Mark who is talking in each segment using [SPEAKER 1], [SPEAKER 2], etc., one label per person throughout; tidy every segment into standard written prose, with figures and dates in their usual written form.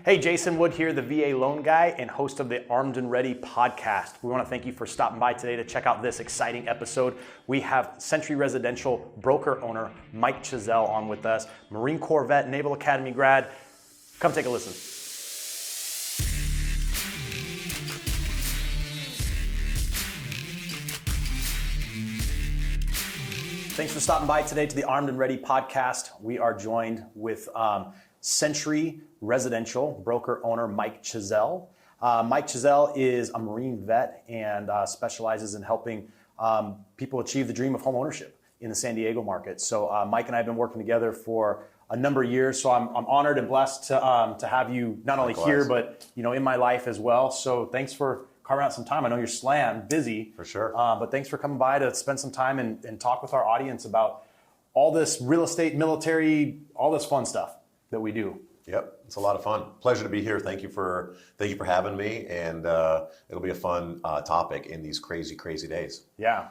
[SPEAKER 1] Hey, Jason Wood here, the VA loan guy and host of the Armed and Ready podcast. We want to thank you for stopping by today to check out this exciting episode. We have Century Residential broker owner Mike Gesell on with us, Marine Corps vet, Naval Academy grad. Come take a listen. Thanks for stopping by today to the Armed and Ready podcast. We are joined with Century Residential broker owner Mike Gesell. Mike Gesell is a Marine vet and specializes in helping people achieve the dream of home ownership in the San Diego market. So Mike and I have been working together for a number of years. So I'm honored and blessed to have you not only here, but in my life as well. So thanks for carving out some time. I know you're slammed, busy.
[SPEAKER 2] For sure.
[SPEAKER 1] But thanks for coming by to spend some time and talk with our audience about all this real estate, military, all this fun stuff that we do.
[SPEAKER 2] Yep, it's a lot of fun. Pleasure to be here. Thank you for having me, and it'll be a fun topic in these crazy days.
[SPEAKER 1] Yeah.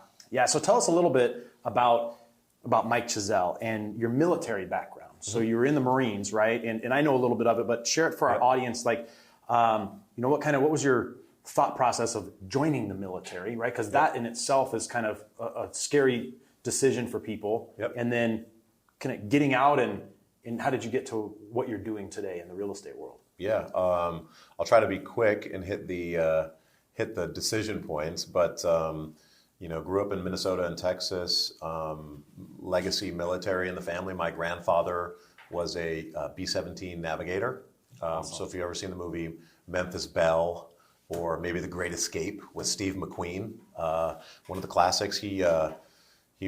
[SPEAKER 1] So tell us a little bit about Mike Gesell and your military background. So you were in the Marines, right? And I know a little bit of it, but share it for our audience. Like, what was your thought process of joining the military, right? Because that in itself is kind of a scary decision for people.
[SPEAKER 2] Yep.
[SPEAKER 1] And then kind of getting out and how did you get to what you're doing today in the real estate world?
[SPEAKER 2] Yeah, I'll try to be quick and hit the decision points. But grew up in Minnesota and Texas. Legacy military in the family. My grandfather was a B-17 navigator.
[SPEAKER 1] Awesome.
[SPEAKER 2] So if you've ever seen the movie Memphis Belle or maybe The Great Escape with Steve McQueen, one of the classics, he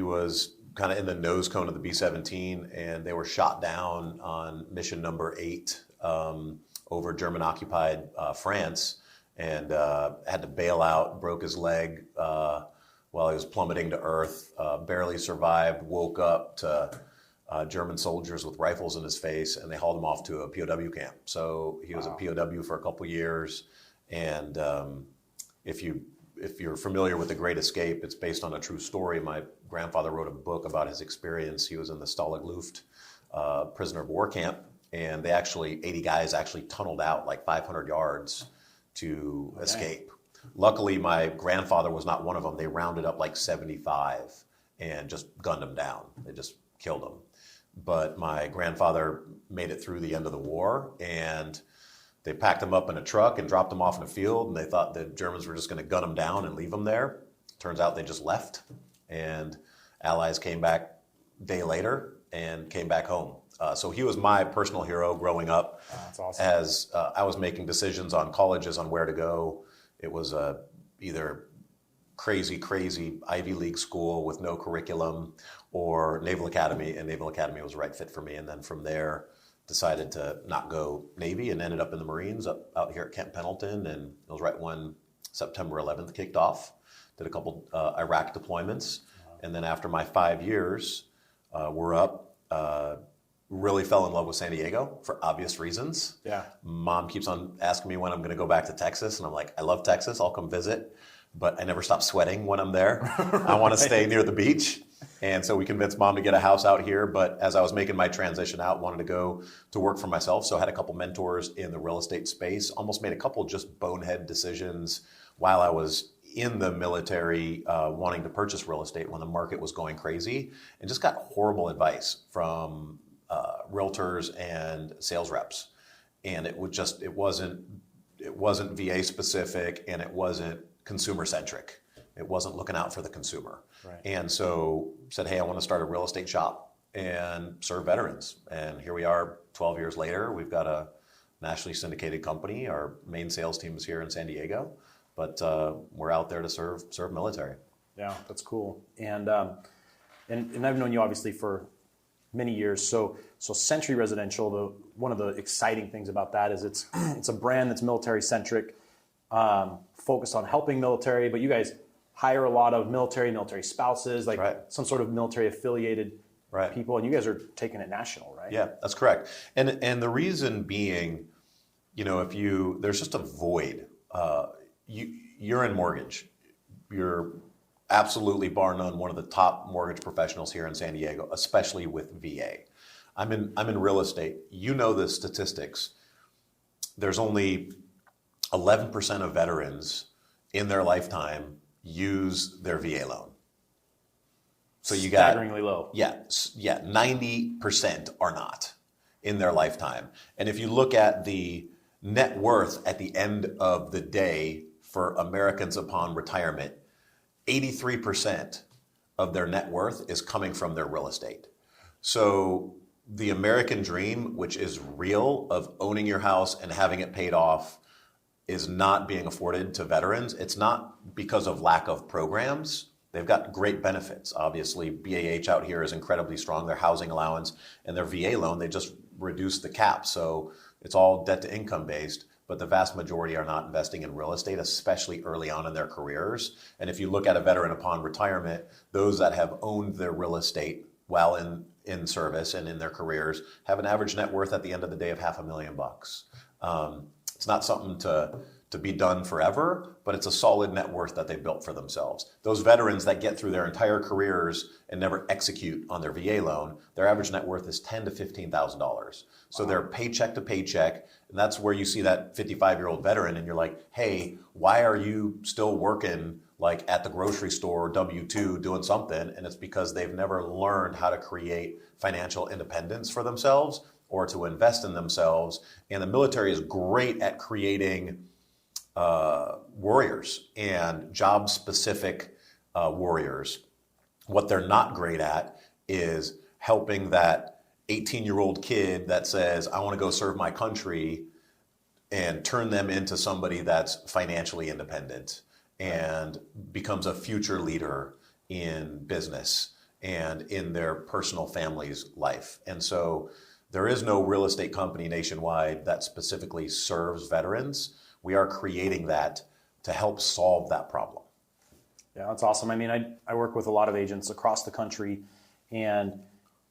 [SPEAKER 2] was kind of in the nose cone of the B-17, and they were shot down on mission number 8 over German-occupied France, and had to bail out, broke his leg while he was plummeting to earth, barely survived, woke up to German soldiers with rifles in his face, and they hauled him off to a POW camp. So he was a POW for a couple years, and if you're familiar with The Great Escape, it's based on a true story. My grandfather wrote a book about his experience. He was in the Stalag Luft prisoner of war camp, and 80 guys actually tunneled out like 500 yards to escape. Luckily, my grandfather was not one of them. They rounded up like 75 and just gunned him down. They just killed him. But my grandfather made it through the end of the war, and they packed him up in a truck and dropped him off in a field, and they thought the Germans were just going to gun him down and leave him there. Turns out they just left, and Allies came back a day later and came back home. So he was my personal hero growing up.
[SPEAKER 1] That's awesome.
[SPEAKER 2] As I was making decisions on colleges on where to go. It was either crazy Ivy League school with no curriculum or Naval Academy, and Naval Academy was the right fit for me. And then from there, decided to not go Navy and ended up in the Marines out here at Camp Pendleton, and it was right when September 11th kicked off. Did a couple Iraq deployments, and then after my 5 years, we're up. Really fell in love with San Diego for obvious reasons.
[SPEAKER 1] Yeah.
[SPEAKER 2] Mom keeps on asking me when I'm going to go back to Texas, and I'm like, I love Texas. I'll come visit, but I never stop sweating when I'm there. I want to stay near the beach. And so we convinced Mom to get a house out here. But as I was making my transition out, wanted to go to work for myself. So I had a couple mentors in the real estate space, almost made a couple just bonehead decisions while I was in the military, wanting to purchase real estate when the market was going crazy, and just got horrible advice from realtors and sales reps. And it wasn't VA specific, and it wasn't consumer centric. It wasn't looking out for the consumer.
[SPEAKER 1] Right.
[SPEAKER 2] And so said, hey, I want to start a real estate shop and serve veterans. And here we are 12 years later. We've got a nationally syndicated company. Our main sales team is here in San Diego, but we're out there to serve military.
[SPEAKER 1] Yeah, that's cool. And I've known you obviously for many years. So Century Residential, one of the exciting things about that is it's a brand that's military centric, focused on helping military, but you guys hire a lot of military spouses, like some sort of military affiliated people, and you guys are taking it national, right?
[SPEAKER 2] Yeah, that's correct. And the reason being, there's just a void. You're in mortgage. You're absolutely, bar none, one of the top mortgage professionals here in San Diego, especially with VA. I'm in real estate. You know the statistics. there's only 11% of veterans in their lifetime use their VA loan. So you got
[SPEAKER 1] staggeringly low.
[SPEAKER 2] Yeah, 90% are not in their lifetime. And if you look at the net worth at the end of the day for Americans upon retirement, 83% of their net worth is coming from their real estate. So the American dream, which is real, of owning your house and having it paid off, is not being afforded to veterans. It's not because of lack of programs. They've got great benefits. Obviously, BAH out here is incredibly strong. Their housing allowance and their VA loan, they just reduced the cap. So it's all debt to income based, but the vast majority are not investing in real estate, especially early on in their careers. And if you look at a veteran upon retirement, those that have owned their real estate while in service and in their careers have an average net worth at the end of the day of $500,000. It's not something to be done forever, but it's a solid net worth that they've built for themselves. Those veterans that get through their entire careers and never execute on their VA loan, their average net worth is $10,000 to $15,000. So they're paycheck to paycheck, and that's where you see that 55-year-old veteran, and you're like, hey, why are you still working like at the grocery store, W-2, doing something? And it's because they've never learned how to create financial independence for themselves or to invest in themselves. And the military is great at creating warriors and job-specific warriors. What they're not great at is helping that 18-year-old kid that says, I want to go serve my country, and turn them into somebody that's financially independent and becomes a future leader in business and in their personal family's life. And so there is no real estate company nationwide that specifically serves veterans. We are creating that to help solve that problem.
[SPEAKER 1] Yeah, that's awesome. I mean, I work with a lot of agents across the country, and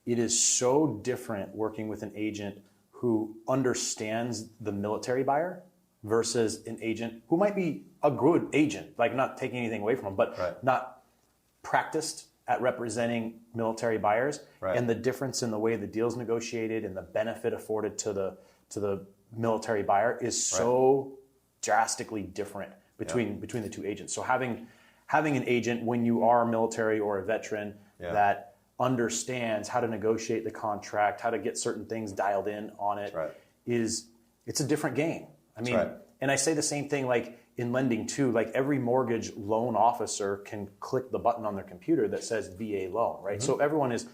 [SPEAKER 1] it is so different working with an agent who understands the military buyer versus an agent who might be a good agent, like not taking anything away from them, but not practiced at representing military buyers.
[SPEAKER 2] Right.
[SPEAKER 1] And the difference in the way the deal's negotiated and the benefit afforded to the military buyer is so drastically different between the two agents. So having an agent when you are military or a veteran that understands how to negotiate the contract, how to get certain things dialed in on it, it's a different game. I mean, and I say the same thing like in lending too. Like every mortgage loan officer can click the button on their computer that says VA loan, right? Mm-hmm. So everyone is,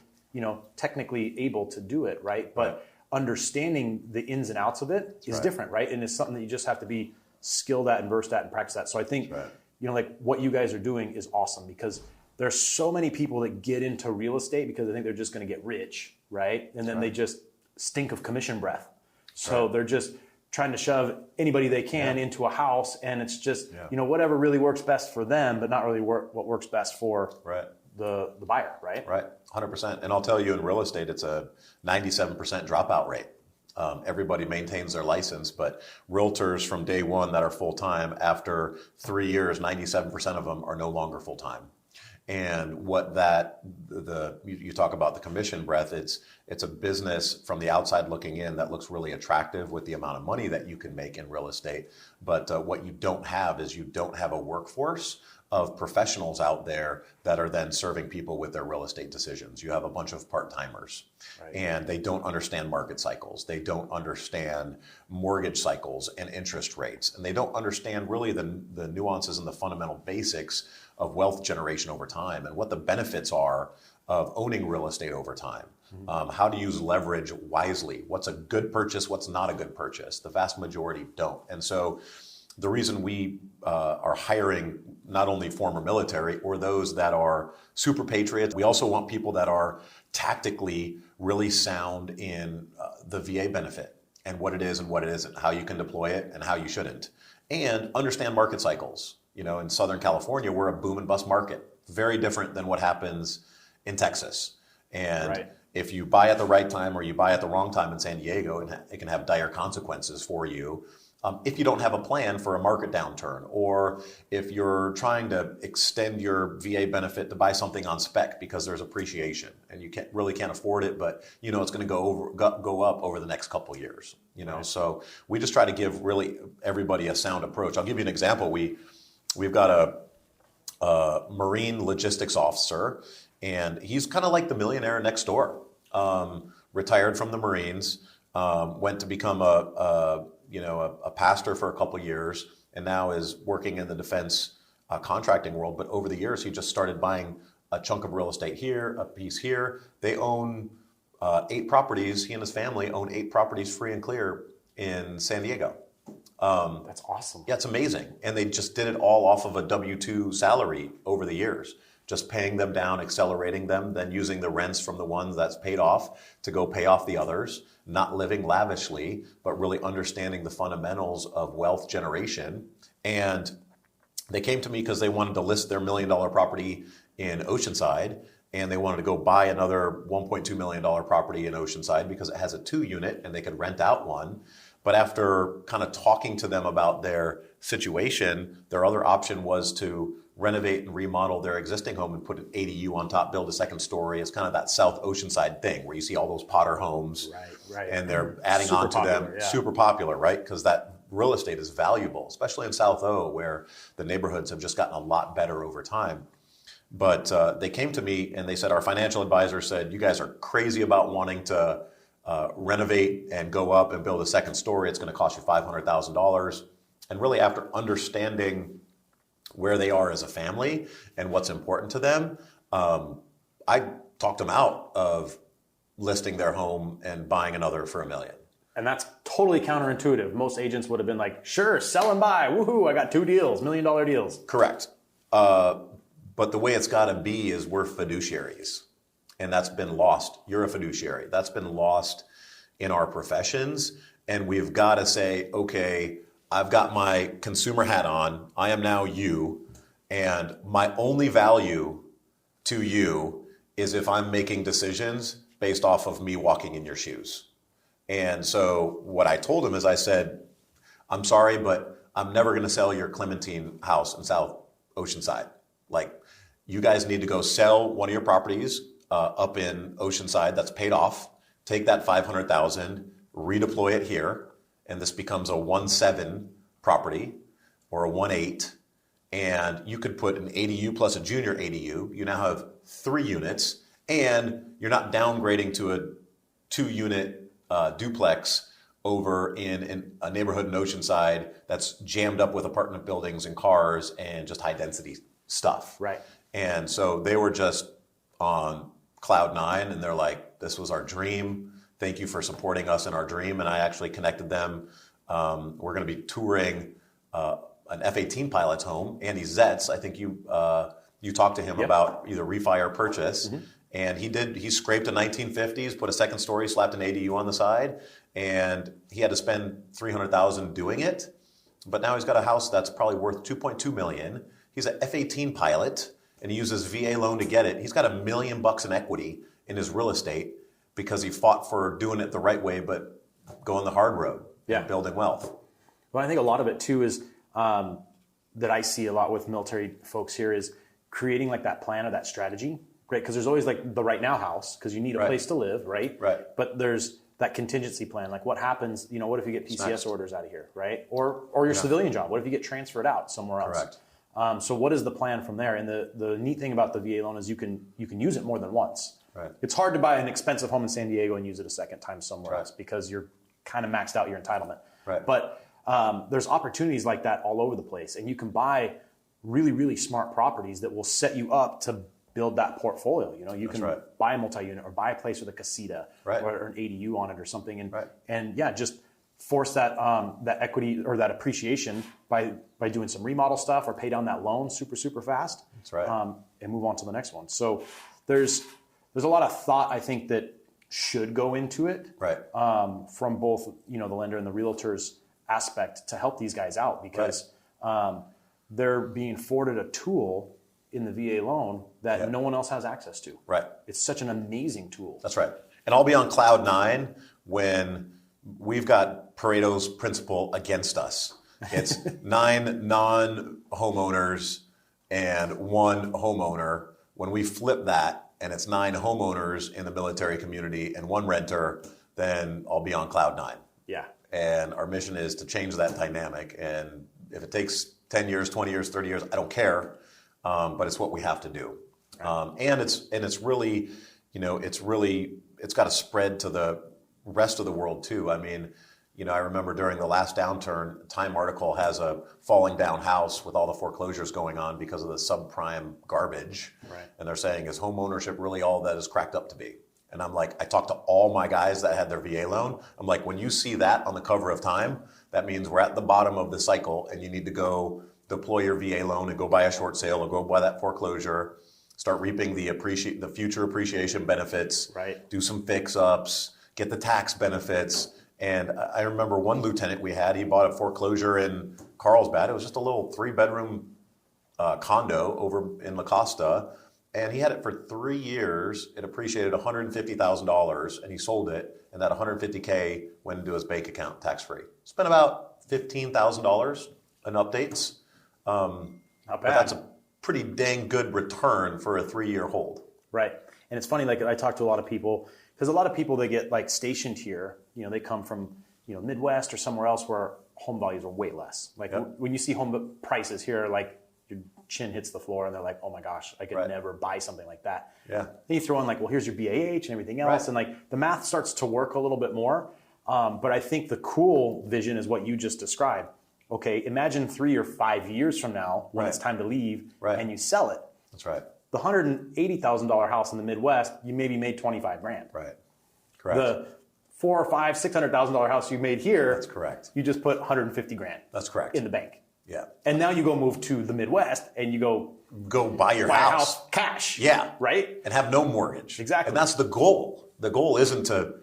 [SPEAKER 1] technically able to do it, right? But understanding the ins and outs of it is different, right? And it's something that you just have to be skilled at and versed at and practice at. So I think, like what you guys are doing is awesome, because there's so many people that get into real estate because they think they're just going to get rich, right? And then they just stink of commission breath. So they're just trying to shove anybody they can into a house, and it's just, whatever really works best for them, but not really what works best for the buyer, right?
[SPEAKER 2] Right, 100%. And I'll tell you, in real estate, it's a 97% dropout rate. Everybody maintains their license, but realtors from day one that are full-time, after 3 years, 97% of them are no longer full-time. And what you talk about the commission breath, it's a business from the outside looking in that looks really attractive with the amount of money that you can make in real estate. But what you don't have is you don't have a workforce of professionals out there that are then serving people with their real estate decisions. You have a bunch of part-timers, and they don't understand market cycles. They don't understand mortgage cycles and interest rates. And they don't understand really the nuances and the fundamental basics of wealth generation over time and what the benefits are of owning real estate over time. How to use leverage wisely. What's a good purchase? What's not a good purchase? The vast majority don't. And so the reason we are hiring not only former military or those that are super patriots, we also want people that are tactically really sound in the VA benefit and what it is and what it isn't, how you can deploy it and how you shouldn't, and understand market cycles. In Southern California, we're a boom and bust market. Very different than what happens in Texas. And if you buy at the right time or you buy at the wrong time in San Diego, it can have dire consequences for you. if you don't have a plan for a market downturn, or if you're trying to extend your VA benefit to buy something on spec because there's appreciation and you can't afford it, but you know it's going to go up over the next couple of years. You know, so we just try to give really everybody a sound approach. I'll give you an example. We've got a marine logistics officer, and he's kind of like the millionaire next door. Retired from the Marines, went to become a pastor for a couple years, and now is working in the defense contracting world. But over the years, he just started buying a chunk of real estate here, a piece here. They own 8 properties. He and his family own 8 properties free and clear in San Diego.
[SPEAKER 1] That's awesome.
[SPEAKER 2] Yeah, it's amazing. And they just did it all off of a W-2 salary over the years, just paying them down, accelerating them, then using the rents from the ones that's paid off to go pay off the others, not living lavishly, but really understanding the fundamentals of wealth generation. And they came to me because they wanted to list their $1 million property in Oceanside, and they wanted to go buy another $1.2 million property in Oceanside because it has a 2-unit and they could rent out one. But after kind of talking to them about their situation, their other option was to renovate and remodel their existing home and put an ADU on top, build a second story. It's kind of that South Oceanside thing where you see all those Potter homes,
[SPEAKER 1] right.
[SPEAKER 2] And they're adding
[SPEAKER 1] Super
[SPEAKER 2] on to
[SPEAKER 1] popular,
[SPEAKER 2] them.
[SPEAKER 1] yeah.
[SPEAKER 2] Super popular, right? Because that real estate is valuable, especially in South O, where the neighborhoods have just gotten a lot better over time. But they came to me and they said, our financial advisor said, you guys are crazy about wanting to renovate and go up and build a second story. It's going to cost you $500,000. And really, after understanding where they are as a family and what's important to them, I talked them out of listing their home and buying another for $1 million.
[SPEAKER 1] And that's totally counterintuitive. Most agents would have been like, sure, sell and buy. Woohoo, I got 2 deals, $1 million deals.
[SPEAKER 2] Correct. But the way it's got to be is we're fiduciaries. And that's been lost. You're a fiduciary. That's been lost in our professions. And we've got to say, okay, I've got my consumer hat on. I am now you. And my only value to you is if I'm making decisions based off of me walking in your shoes. And so what I told him is I said, I'm sorry, but I'm never going to sell your Clementine house in South Oceanside. Like, you guys need to go sell one of your properties up in Oceanside that's paid off. Take that $500,000, redeploy it here, and this becomes a 1.7 property or a 1.8. And you could put an ADU plus a junior ADU. You now have 3 units, and you're not downgrading to a 2-unit duplex over in a neighborhood in Oceanside that's jammed up with apartment buildings and cars and just high density stuff.
[SPEAKER 1] Right.
[SPEAKER 2] And so they were just on cloud 9, and they're like, this was our dream. Thank you for supporting us in our dream. And I actually connected them. We're going to be touring an F-18 pilot's home, Andy Zetz. I think you talked to him about either refi or purchase. Mm-hmm. And he scraped a 1950s, put a second story, slapped an ADU on the side, and he had to spend $300,000 doing it. But now he's got a house that's probably worth $2.2 million. He's an F-18 pilot, and he uses VA loan to get it. He's got $1 million in equity in his real estate because he fought for doing it the right way, but going the hard road, building wealth.
[SPEAKER 1] Well, I think a lot of it too is that I see a lot with military folks here is creating like that plan or that strategy, right? Because there's always like the right now house because you need a place to live, right?
[SPEAKER 2] Right.
[SPEAKER 1] But there's that contingency plan, like what happens, what if you get PCS orders out of here, right? Or your civilian job, what if you get transferred out somewhere else?
[SPEAKER 2] Correct.
[SPEAKER 1] So what is the plan from there? And the neat thing about the VA loan is you can use it more than once.
[SPEAKER 2] Right.
[SPEAKER 1] It's hard to buy an expensive home in San Diego and use it a second time somewhere else because you're kind of maxed out your entitlement.
[SPEAKER 2] Right.
[SPEAKER 1] But there's opportunities like that all over the place, and you can buy really, really smart properties that will set you up to build that portfolio. You can buy a multi-unit or buy a place with a casita or an ADU on it or something, and just force that equity or that appreciation by doing some remodel stuff or pay down that loan super fast.
[SPEAKER 2] That's right.
[SPEAKER 1] And move on to the next one. So there's a lot of thought I think that should go into it.
[SPEAKER 2] Right.
[SPEAKER 1] From both the lender and the realtor's aspect to help these guys out because they're being afforded a tool in the VA loan that no one else has access to.
[SPEAKER 2] Right.
[SPEAKER 1] It's such an amazing tool.
[SPEAKER 2] That's right. And I'll be on cloud 9 when we've got Pareto's principle against us. It's 9 non-homeowners and 1 homeowner. When we flip that and it's 9 homeowners in the military community and 1 renter, then I'll be on cloud 9.
[SPEAKER 1] Yeah.
[SPEAKER 2] And our mission is to change that dynamic. And if it takes 10 years, 20 years, 30 years, I don't care. But it's what we have to do.
[SPEAKER 1] Right.
[SPEAKER 2] And it's really, it's got to spread to the rest of the world too. I mean, I remember during the last downturn, Time article has a falling down house with all the foreclosures going on because of the subprime garbage.
[SPEAKER 1] Right.
[SPEAKER 2] And they're saying, is home ownership really all that is cracked up to be? And I'm like, I talked to all my guys that had their VA loan. I'm like, when you see that on the cover of Time, that means we're at the bottom of the cycle and you need to go deploy your VA loan and go buy a short sale or go buy that foreclosure, start reaping the future appreciation benefits,
[SPEAKER 1] right.
[SPEAKER 2] Do some fix-ups, get the tax benefits. And I remember one lieutenant we had, he bought a foreclosure in Carlsbad. It was just a little 3-bedroom condo over in La Costa. And he had it for 3 years. It appreciated $150,000 and he sold it. And that $150K went into his bank account tax-free. Spent about $15,000 in updates.
[SPEAKER 1] Not bad.
[SPEAKER 2] But that's a pretty dang good return for a 3-year hold.
[SPEAKER 1] Right. And it's funny, like I talk to a lot of people, because a lot of people that get like stationed here, they come from, Midwest or somewhere else where home values are way less. Like when you see home prices here, like your chin hits the floor and they're like, oh my gosh, I could never buy something like that.
[SPEAKER 2] Yeah.
[SPEAKER 1] Then you throw in like, well, here's your BAH and everything else.
[SPEAKER 2] Right.
[SPEAKER 1] And like the math starts to work a little bit more. But I think the cool vision is what you just described. Okay, imagine 3 or 5 years from now when it's time to leave and you sell it.
[SPEAKER 2] That's right.
[SPEAKER 1] The $180,000 house in the Midwest, you maybe made 25 grand.
[SPEAKER 2] Right. Correct.
[SPEAKER 1] The $400,000 or $600,000 house you made here,
[SPEAKER 2] that's correct.
[SPEAKER 1] You just put 150 grand.
[SPEAKER 2] That's correct.
[SPEAKER 1] In the bank.
[SPEAKER 2] Yeah.
[SPEAKER 1] And now you go move to the Midwest and you
[SPEAKER 2] go buy your
[SPEAKER 1] a
[SPEAKER 2] house.
[SPEAKER 1] house cash.
[SPEAKER 2] Yeah.
[SPEAKER 1] Right?
[SPEAKER 2] And have no mortgage.
[SPEAKER 1] Exactly.
[SPEAKER 2] And that's the goal. The goal isn't to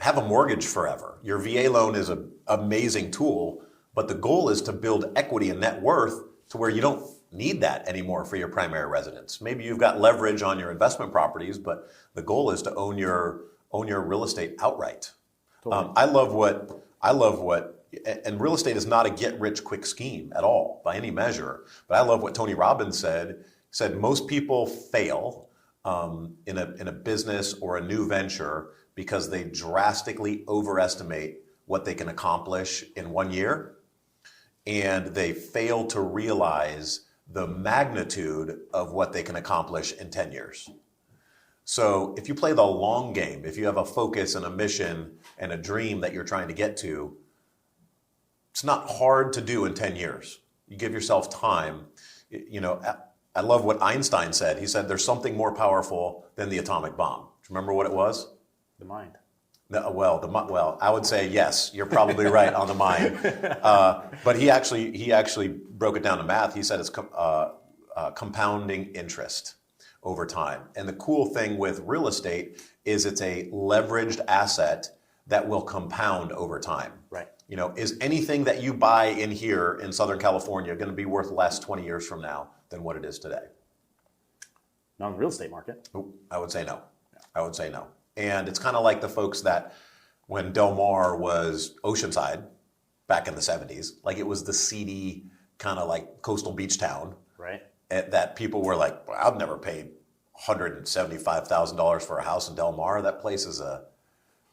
[SPEAKER 2] have a mortgage forever. Your VA loan is an amazing tool, but the goal is to build equity and net worth to where you don't need that anymore for your primary residence. Maybe you've got leverage on your investment properties, but the goal is to own your real estate outright. Totally. I love what, and real estate is not a get rich quick scheme at all by any measure. But I love what Tony Robbins said. He said most people fail in a business or a new venture because they drastically overestimate what they can accomplish in 1 year, and they fail to realize the magnitude of what they can accomplish in 10 years. So if you play the long game, if you have a focus and a mission and a dream that you're trying to get to, it's not hard to do in 10 years. You give yourself time. I love what Einstein said. He said, there's something more powerful than the atomic bomb. Do you remember what it was?
[SPEAKER 1] The mind.
[SPEAKER 2] No, well, I would say yes. You're probably right on the mind. But he actually broke it down to math. He said it's compounding interest over time. And the cool thing with real estate is it's a leveraged asset that will compound over time.
[SPEAKER 1] Right.
[SPEAKER 2] Is anything that you buy in here in Southern California going to be worth less 20 years from now than what it is today?
[SPEAKER 1] Not in the real estate market.
[SPEAKER 2] I would say no. I would say no. And it's kind of like the folks that when Del Mar was Oceanside back in the 70s, like it was the seedy kind of like coastal beach town.
[SPEAKER 1] Right.
[SPEAKER 2] That people were like, well, I've never paid $175,000 for a house in Del Mar. That place is a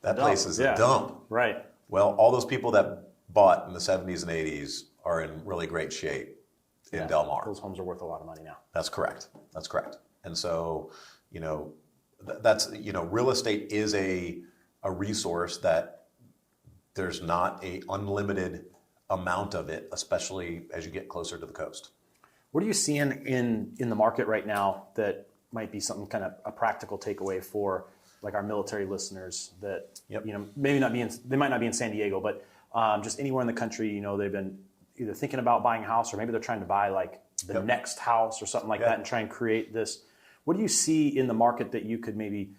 [SPEAKER 2] dump.
[SPEAKER 1] Right.
[SPEAKER 2] Well, all those people that bought in the 70s and 80s are in really great shape in Del Mar.
[SPEAKER 1] Those homes are worth a lot of money now.
[SPEAKER 2] That's correct. And so, that's real estate is a resource that there's not a unlimited amount of it, especially as you get closer to the coast.
[SPEAKER 1] What are you seeing in the market right now that might be something kind of a practical takeaway for like our military listeners that maybe they might not be in San Diego, but just anywhere in the country, they've been either thinking about buying a house or maybe they're trying to buy like the next house or something like that and try and create this. What do you see in the market that you could maybe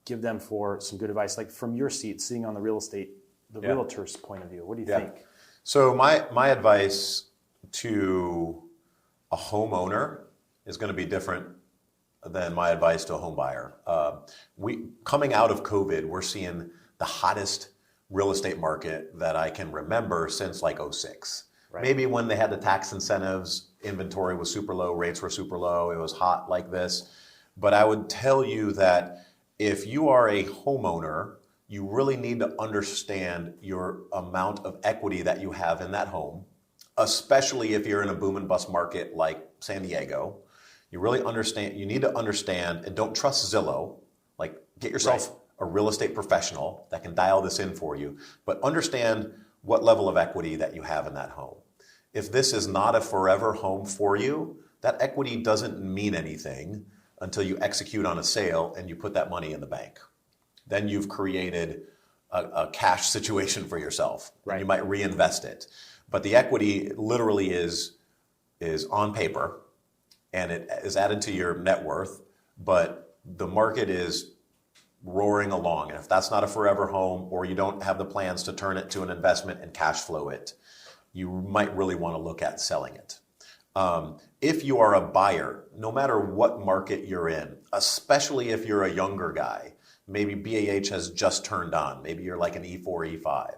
[SPEAKER 1] give them for some good advice, like from your seat, sitting on the real estate, the realtor's point of view? What do you think?
[SPEAKER 2] So my advice to a homeowner is going to be different than my advice to a home buyer. Coming out of COVID, we're seeing the hottest real estate market that I can remember since like '06.
[SPEAKER 1] Right.
[SPEAKER 2] Maybe when they had the tax incentives, inventory was super low, rates were super low, it was hot like this. But I would tell you that if you are a homeowner, you really need to understand your amount of equity that you have in that home, especially if you're in a boom and bust market like San Diego. You need to understand, and don't trust Zillow. Like, get yourself a real estate professional that can dial this in for you, but understand what level of equity that you have in that home. If this is not a forever home for you, that equity doesn't mean anything until you execute on a sale and you put that money in the bank. Then you've created a cash situation for yourself. Right. You might reinvest it. But the equity literally is on paper and it is added to your net worth, but the market is roaring along. And if that's not a forever home, or you don't have the plans to turn it to an investment and cash flow it, you might really want to look at selling it. If you are a buyer, no matter what market you're in, especially if you're a younger guy, maybe BAH has just turned on, maybe you're like an E4, E5,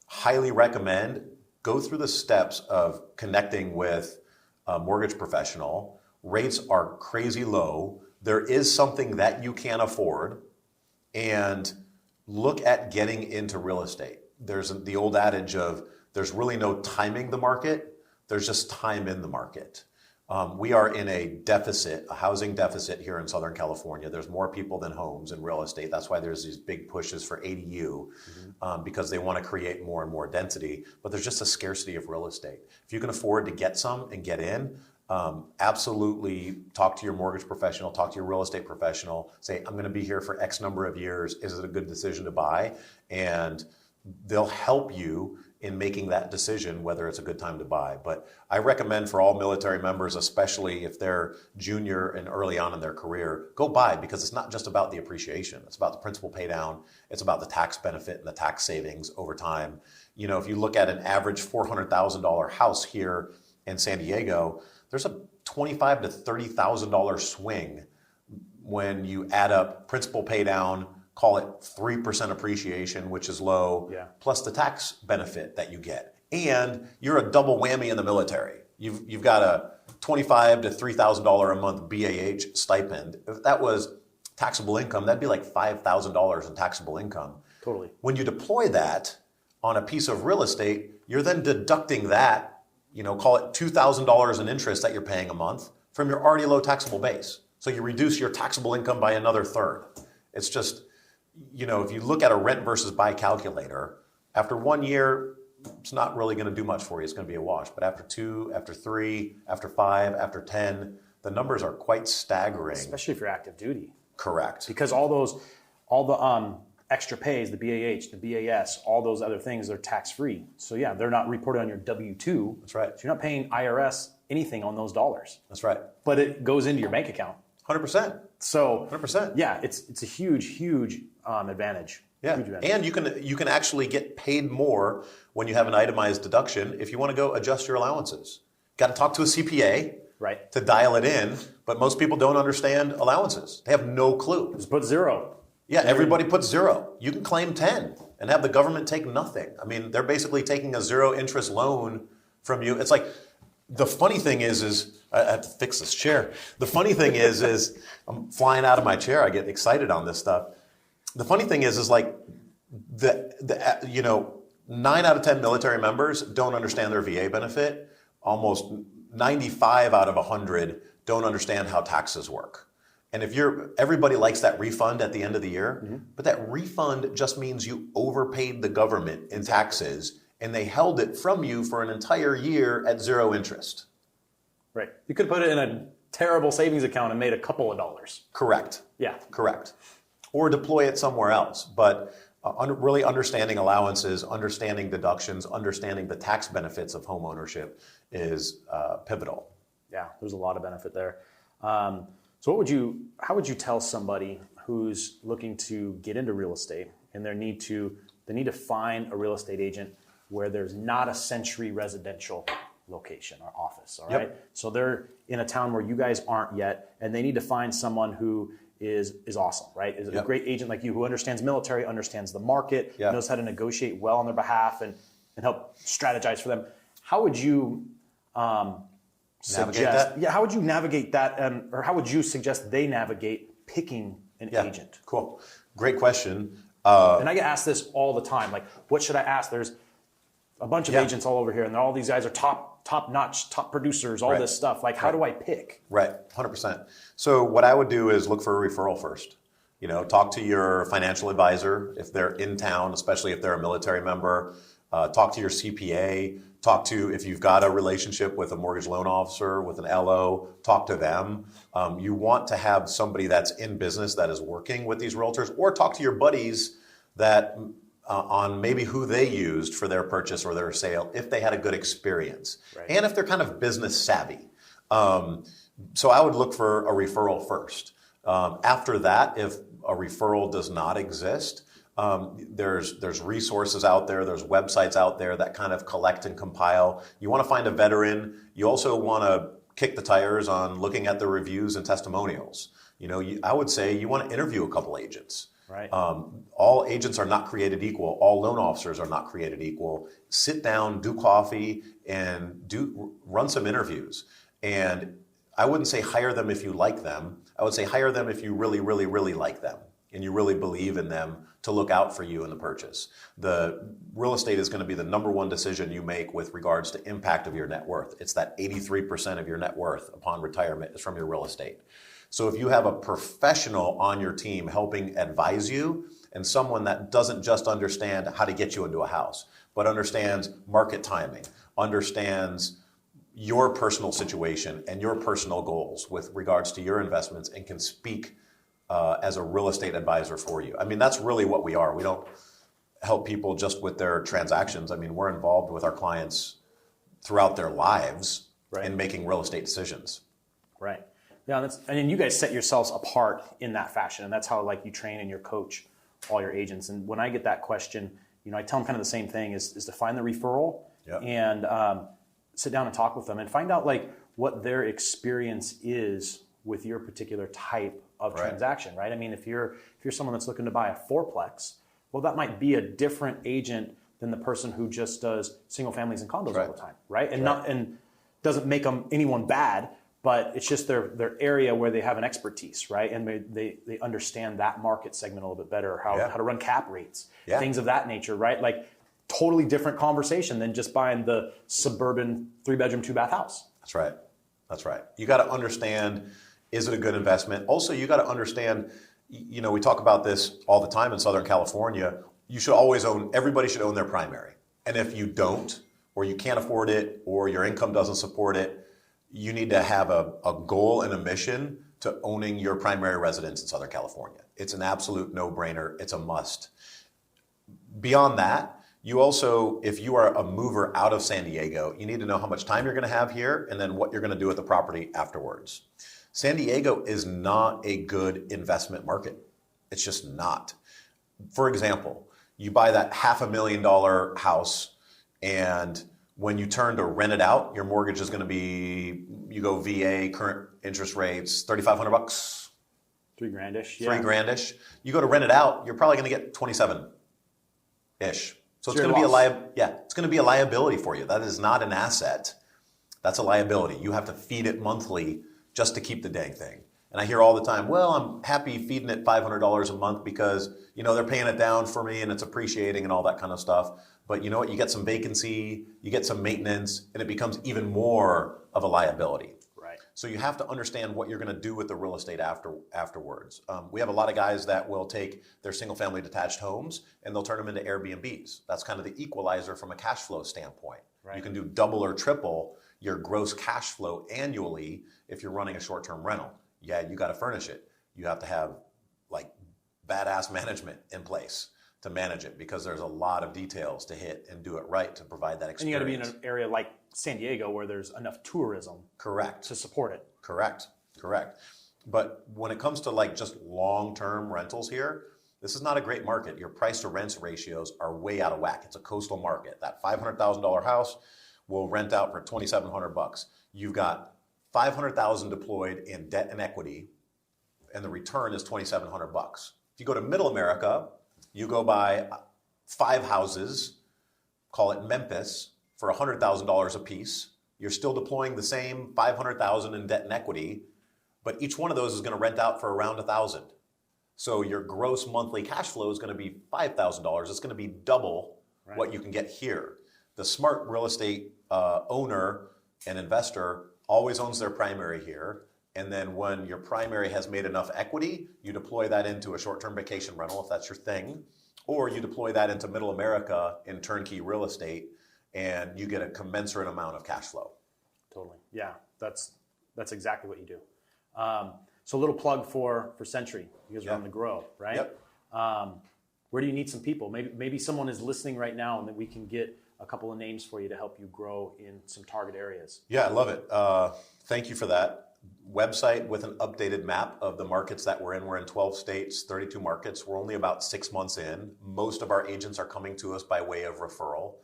[SPEAKER 2] highly recommend go through the steps of connecting with a mortgage professional. Rates are crazy low. There is something that you can afford, and look at getting into real estate. There's the old adage of there's really no timing the market, there's just time in the market. We are in a deficit, a housing deficit here in Southern California. There's more people than homes in real estate. That's why there's these big pushes for ADU, because they want to create more and more density. But there's just a scarcity of real estate. If you can afford to get some and get in, absolutely talk to your mortgage professional, talk to your real estate professional, say, I'm going to be here for X number of years. Is it a good decision to buy? And they'll help you in making that decision, whether it's a good time to buy. But I recommend for all military members, especially if they're junior and early on in their career, go buy, because it's not just about the appreciation. It's about the principal pay down. It's about the tax benefit and the tax savings over time. You know, if you look at an average $400,000 house here in San Diego, there's a $25,000 to $30,000 swing when you add up principal pay down, call it 3% appreciation, which is low, plus the tax benefit that you get. And you're a double whammy in the military. You've got a $25,000 to $3,000 a month BAH stipend. If that was taxable income, that'd be like $5,000 in taxable income.
[SPEAKER 1] Totally.
[SPEAKER 2] When you deploy that on a piece of real estate, you're then deducting that, call it $2,000 in interest that you're paying a month from your already low taxable base. So you reduce your taxable income by another third. It's just, if you look at a rent versus buy calculator, after 1 year, it's not really going to do much for you. It's going to be a wash. But after 2, after 3, after 5, after 10, the numbers are quite staggering.
[SPEAKER 1] Especially if you're active duty.
[SPEAKER 2] Correct.
[SPEAKER 1] Because all the extra pays, the BAH, the BAS, all those other things, they're tax-free. So yeah, they're not reported on your W-2.
[SPEAKER 2] That's right.
[SPEAKER 1] So you're not paying IRS anything on those dollars.
[SPEAKER 2] That's right.
[SPEAKER 1] But it goes into your bank account.
[SPEAKER 2] 100%.
[SPEAKER 1] So
[SPEAKER 2] 100%.
[SPEAKER 1] Yeah, it's a huge advantage.
[SPEAKER 2] Yeah,
[SPEAKER 1] huge advantage.
[SPEAKER 2] And you can actually get paid more when you have an itemized deduction if you want to go adjust your allowances. Got to talk to a CPA to dial it in, but most people don't understand allowances. They have no clue.
[SPEAKER 1] Just put 0.
[SPEAKER 2] Yeah, everybody puts 0. You can claim 10 and have the government take nothing. I mean, they're basically taking a 0 interest loan from you. It's like, the funny thing is I have to fix this chair. The funny thing is I'm flying out of my chair. I get excited on this stuff. The funny thing is like the 9 out of 10 military members don't understand their VA benefit. Almost 95 out of 100 don't understand how taxes work. And everybody likes that refund at the end of the year, but that refund just means you overpaid the government in taxes, and they held it from you for an entire year at 0 interest.
[SPEAKER 1] Right. You could put it in a terrible savings account and made a couple of dollars.
[SPEAKER 2] Correct.
[SPEAKER 1] Yeah.
[SPEAKER 2] Correct. Or deploy it somewhere else. But really understanding allowances, understanding deductions, understanding the tax benefits of home ownership is pivotal.
[SPEAKER 1] Yeah, there's a lot of benefit there. So how would you tell somebody who's looking to get into real estate and they need to find a real estate agent where there's not a Century residential location or office, all right?
[SPEAKER 2] Yep.
[SPEAKER 1] So they're in a town where you guys aren't yet, and they need to find someone who is awesome, right? Is a
[SPEAKER 2] Yep.
[SPEAKER 1] great agent like you who understands military, understands the market,
[SPEAKER 2] Yep.
[SPEAKER 1] knows how to negotiate well on their behalf and help strategize for them. How would you suggest?
[SPEAKER 2] that?
[SPEAKER 1] Yeah, how would you navigate that, or how would you suggest they navigate picking an agent?
[SPEAKER 2] Cool. Great question.
[SPEAKER 1] And I get asked this all the time. Like, what should I ask? There's a bunch of agents all over here, and all these guys are top notch, top producers, all this stuff. Like, how do I pick?
[SPEAKER 2] Right, 100%. So what I would do is look for a referral first. Talk to your financial advisor if they're in town, especially if they're a military member. Talk to your CPA. Talk to, if you've got a relationship with a mortgage loan officer, with an LO, talk to them. You want to have somebody that's in business that is working with these realtors, or talk to your buddies that on maybe who they used for their purchase or their sale, if they had a good experience, and if they're kind of business savvy. So I would look for a referral first. After that, if a referral does not exist, there's resources out there, there's websites out there that kind of collect and compile. You want to find a veteran. You also want to kick the tires on looking at the reviews and testimonials. I would say you want to interview a couple agents.
[SPEAKER 1] Right.
[SPEAKER 2] All agents are not created equal. All loan officers are not created equal. Sit down, do coffee, and run some interviews. And I wouldn't say hire them if you like them. I would say hire them if you really, really, really like them and you really believe in them to look out for you in the purchase. The real estate is going to be the number one decision you make with regards to impact of your net worth. It's that 83% of your net worth upon retirement is from your real estate. So if you have a professional on your team helping advise you, and someone that doesn't just understand how to get you into a house, but understands market timing, understands your personal situation and your personal goals with regards to your investments, and can speak as a real estate advisor for you. I mean, that's really what we are. We don't help people just with their transactions. I mean, we're involved with our clients throughout their lives in making real estate decisions.
[SPEAKER 1] Right. Yeah, and you guys set yourselves apart in that fashion, and that's how like you train and you coach all your agents. And when I get that question, I tell them kind of the same thing: is to find the referral and sit down and talk with them and find out like what their experience is with your particular type of transaction. Right. I mean, if you're someone that's looking to buy a fourplex, well, that might be a different agent than the person who just does single families and condos all the time. Right. And doesn't make anyone bad. But it's just their area where they have an expertise, right? And they understand that market segment a little bit better, how to run cap rates, things of that nature, right? Like totally different conversation than just buying the suburban 3-bedroom, 2-bath house.
[SPEAKER 2] That's right. That's right. You got to understand, is it a good investment? Also, you got to understand, we talk about this all the time in Southern California. Everybody should own their primary. And if you don't, or you can't afford it, or your income doesn't support it, you need to have a goal and a mission to owning your primary residence in Southern California. It's an absolute no-brainer. It's a must. Beyond that, you also, if you are a mover out of San Diego, you need to know how much time you're going to have here and then what you're going to do with the property afterwards. San Diego is not a good investment market. It's just not. For example, you buy that $500,000 house, and when you turn to rent it out, your mortgage is going to be, you go VA, current interest rates, $3,500.
[SPEAKER 1] $3,000-ish.
[SPEAKER 2] $3,000-ish. You go to rent it out, you're probably going to get 27-ish. So it's going to be it's going to be a liability for you. That is not an asset. That's a liability. You have to feed it monthly just to keep the dang thing. And I hear all the time, well, I'm happy feeding it $500 a month because, they're paying it down for me and it's appreciating and all that kind of stuff. But you know what? You get some vacancy, you get some maintenance, and it becomes even more of a liability.
[SPEAKER 1] Right.
[SPEAKER 2] So you have to understand what you're going to do with the real estate afterwards. We have a lot of guys that will take their single-family detached homes and they'll turn them into Airbnbs. That's kind of the equalizer from a cash flow standpoint. Right. You can do double or triple your gross cash flow annually if you're running a short-term rental. Yeah, you got to furnish it. You have to have like badass management in place to manage it, because there's a lot of details to hit and do it right to provide that experience.
[SPEAKER 1] And you got to be in an area like San Diego where there's enough tourism.
[SPEAKER 2] Correct.
[SPEAKER 1] To support it.
[SPEAKER 2] Correct. But when it comes to like just long-term rentals here, this is not a great market. Your price to rents ratios are way out of whack. It's a coastal market. That $500,000 house will rent out for $2,700. You've got $500,000 deployed in debt and equity and the return is $2,700. If you go to Middle America, you go buy 5 houses, call it Memphis, for $100,000 a piece. You're still deploying the same $500,000 in debt and equity, but each one of those is going to rent out for around $1,000. So your gross monthly cash flow is going to be $5,000. It's going to be double what you can get here. The smart real estate owner and investor always owns their primary here. And then when your primary has made enough equity, you deploy that into a short-term vacation rental, if that's your thing, or you deploy that into Middle America in turnkey real estate, and you get a commensurate amount of cash flow.
[SPEAKER 1] Totally. Yeah, that's exactly what you do. So a little plug for Century. You guys are on the grow, right?
[SPEAKER 2] Yep.
[SPEAKER 1] Where do you need some people? Maybe someone is listening right now and that we can get a couple of names for you to help you grow in some target areas.
[SPEAKER 2] Yeah, I love it. Thank you for that. Website with an updated map of the markets that we're in. We're in 12 states, 32 markets. We're only about 6 months in. Most of our agents are coming to us by way of referral.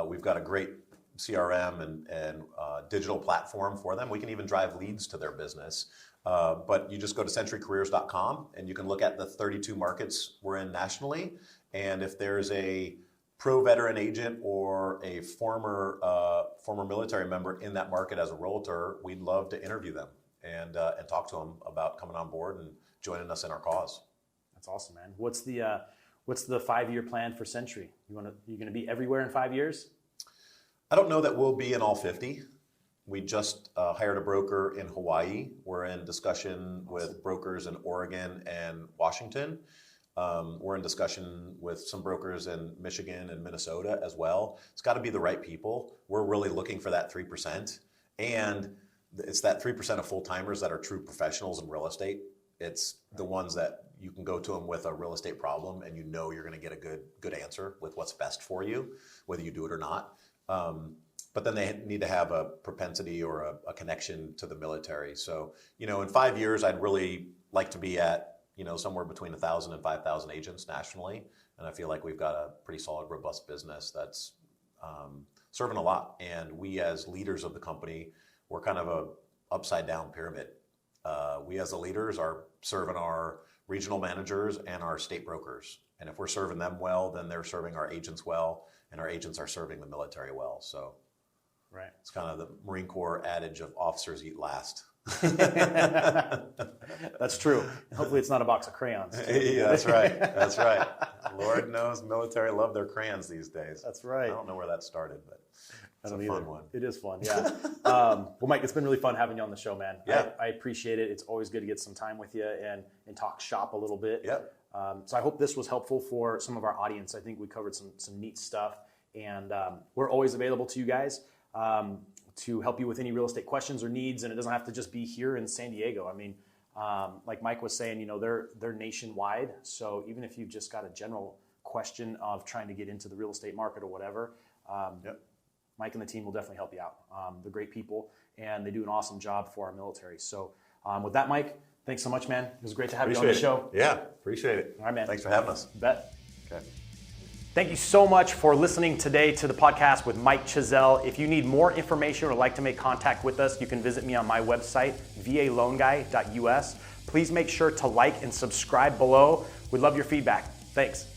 [SPEAKER 2] We've got a great CRM and digital platform for them. We can even drive leads to their business. But you just go to centurycareers.com and you can look at the 32 markets we're in nationally. And if there's a pro-veteran agent or a former military member in that market as a realtor, we'd love to interview them and talk to them about coming on board and joining us in our cause.
[SPEAKER 1] That's awesome, man. What's the 5-year plan for Century? You going to be everywhere in 5 years?
[SPEAKER 2] I don't know that we'll be in all 50. We just hired a broker in Hawaii. We're in discussion with brokers in Oregon and Washington. We're in discussion with some brokers in Michigan and Minnesota as well. It's got to be the right people. We're really looking for that 3%. And it's that 3% of full-timers that are true professionals in real estate. It's the ones that you can go to them with a real estate problem and you know you're going to get a good answer with what's best for you, whether you do it or not. But then they need to have a propensity or a connection to the military. So, in 5 years, I'd really like to be at, somewhere between 1,000 and 5,000 agents nationally. And I feel like we've got a pretty solid, robust business that's serving a lot. And we as leaders of the company, we're kind of a upside down pyramid. We as the leaders are serving our regional managers and our state brokers. And if we're serving them well, then they're serving our agents well, and our agents are serving the military well. So it's kind of the Marine Corps adage of officers eat last.
[SPEAKER 1] That's true. Hopefully it's not a box of crayons.
[SPEAKER 2] Yeah, that's right. That's right. Lord knows military love their crayons these days.
[SPEAKER 1] That's right.
[SPEAKER 2] I don't know where that started, but it's a fun one.
[SPEAKER 1] It is fun, yeah. Well, Mike, it's been really fun having you on the show, man.
[SPEAKER 2] Yeah.
[SPEAKER 1] I appreciate it. It's always good to get some time with you and talk shop a little bit.
[SPEAKER 2] Yep.
[SPEAKER 1] So I hope this was helpful for some of our audience. I think we covered some neat stuff, and we're always available to you guys to help you with any real estate questions or needs, and it doesn't have to just be here in San Diego. I mean, like Mike was saying, they're nationwide, so even if you've just got a general question of trying to get into the real estate market or whatever, Mike and the team will definitely help you out. They're great people, and they do an awesome job for our military. So with that, Mike, thanks so much, man. It was great to have you on the show.
[SPEAKER 2] Yeah, appreciate it.
[SPEAKER 1] All right, man.
[SPEAKER 2] Thanks for having us.
[SPEAKER 1] Bet.
[SPEAKER 2] Okay.
[SPEAKER 1] Thank you so much for listening today to the podcast with Mike Gesell. If you need more information or like to make contact with us, you can visit me on my website, valoanguy.us. Please make sure to like and subscribe below. We'd love your feedback. Thanks.